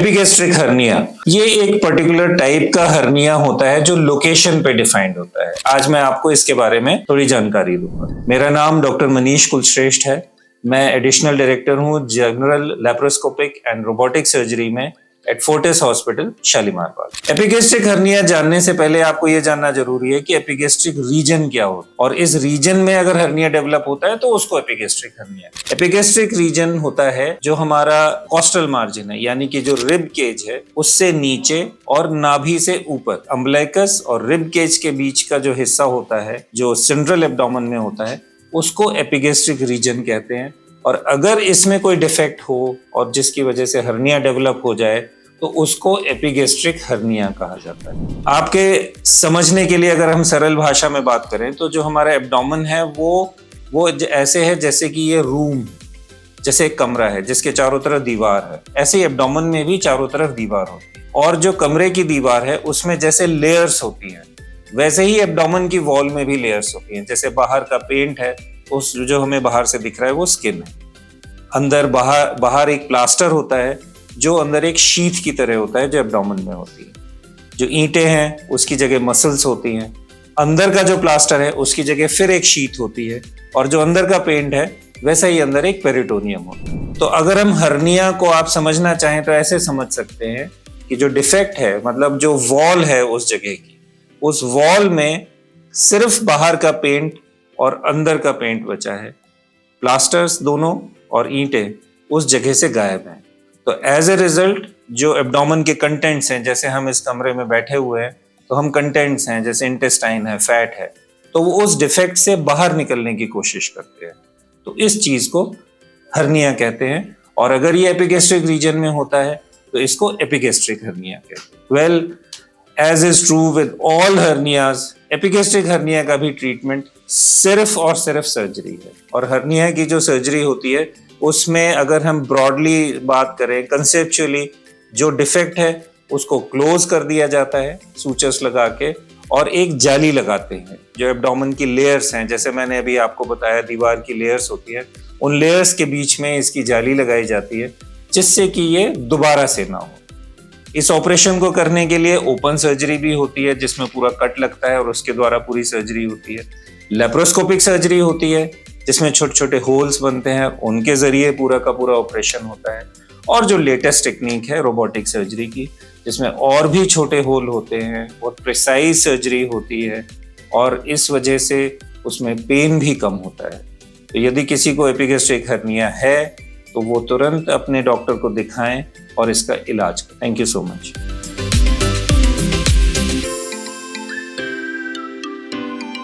Epigastric hernia ये एक particular type का हर्निया होता है जो लोकेशन पे डिफाइंड होता है। आज मैं आपको इसके बारे में थोड़ी जानकारी दूंगा। मेरा नाम डॉक्टर मनीष कुलश्रेष्ठ है। मैं एडिशनल डायरेक्टर हूँ general laparoscopic and robotic surgery में एट फोर्टिस हॉस्पिटल शालीमार बाग। एपिगैस्ट्रिक हर्निया जानने से पहले आपको यह जानना जरूरी है कि एपिगैस्ट्रिक रीजन क्या होता है, और इस रीजन में अगर हर्निया डेवलप होता है तो उसको एपिगैस्ट्रिक हर्निया। एपिगैस्ट्रिक रीजन होता है जो हमारा कॉस्टल मार्जिन है, यानी कि जो रिब केज है उससे नीचे और नाभि से ऊपर, अम्बिलिकस और रिब केज के बीच का जो हिस्सा होता है जो सेंट्रल एब्डोमेन में होता है उसको एपिगैस्ट्रिक रीजन कहते हैं। और अगर इसमें कोई डिफेक्ट हो और जिसकी वजह से हर्निया डेवलप हो जाए तो उसको एपिगैस्ट्रिक हर्निया कहा जाता है। आपके समझने के लिए अगर हम सरल भाषा में बात करें तो जो हमारा एब्डोमेन है वो ऐसे है जैसे कि ये रूम, जैसे एक कमरा है जिसके चारों तरफ दीवार है, ऐसे ही एब्डोमेन में भी चारों तरफ दीवार होती है। और जो कमरे की दीवार है उसमें जैसे लेयर्स होती हैं वैसे ही एब्डोमेन की वॉल में भी लेयर्स होती हैं। जैसे बाहर का पेंट है, उस जो हमें बाहर से दिख रहा है वो स्किन है। अंदर बाहर एक प्लास्टर होता है जो अंदर एक शीथ की तरह होता है जो एब्डोमेन में होती है। जो ईंटें हैं उसकी जगह मसल्स होती हैं। अंदर का जो प्लास्टर है उसकी जगह फिर एक शीथ होती है, और जो अंदर का पेंट है वैसा ही अंदर एक पेरिटोनियम होता है। तो अगर हम हर्निया को आप समझना चाहें तो ऐसे समझ सकते हैं कि जो डिफेक्ट है, मतलब जो वॉल है उस जगह की, उस वॉल में सिर्फ बाहर का पेंट और अंदर का पेंट बचा है। प्लास्टर्स दोनों और ईंटें उस जगह से गायब हैं। तो एज ए रिजल्ट जो एब्डोमेन के कंटेंट्स हैं, जैसे हम इस कमरे में बैठे हुए हैं तो हम कंटेंट्स हैं जैसे इंटेस्टाइन है, फैट है, तो वो उस डिफेक्ट से बाहर निकलने की कोशिश करते हैं। तो इस चीज को हर्निया कहते हैं। और अगर ये एपिगैस्ट्रिक रीजन में होता है तो इसको एपिगैस्ट्रिक हर्निया कहते हैं। Well, as is true with all hernias, epigastric hernia का भी ट्रीटमेंट सिर्फ और सिर्फ सर्जरी है। और हर्निया की जो सर्जरी होती है उसमें अगर हम ब्रॉडली बात करें, कंसेप्चुअली जो डिफेक्ट है उसको क्लोज कर दिया जाता है सूचर्स लगा के, और एक जाली लगाते हैं। जो एब्डोमेन की लेयर्स हैं, जैसे मैंने अभी आपको बताया दीवार की लेयर्स होती है, उन लेयर्स के बीच में इसकी जाली लगाई जाती है जिससे कि ये दोबारा से ना हो। इस ऑपरेशन को करने के लिए ओपन सर्जरी भी होती है जिसमें पूरा कट लगता है और उसके द्वारा पूरी सर्जरी होती है। लेप्रोस्कोपिक सर्जरी होती है जिसमें छोटे छोटे होल्स बनते हैं, उनके जरिए पूरा का पूरा ऑपरेशन होता है। और जो लेटेस्ट टेक्निक है रोबोटिक सर्जरी की, जिसमें और भी छोटे होल होते हैं, बहुत प्रिसाइज सर्जरी होती है और इस वजह से उसमें पेन भी कम होता है। तो यदि किसी को एपिगैस्ट्रिक हर्निया है तो वो तुरंत अपने डॉक्टर को दिखाएं और इसका इलाज करें। Thank you so much.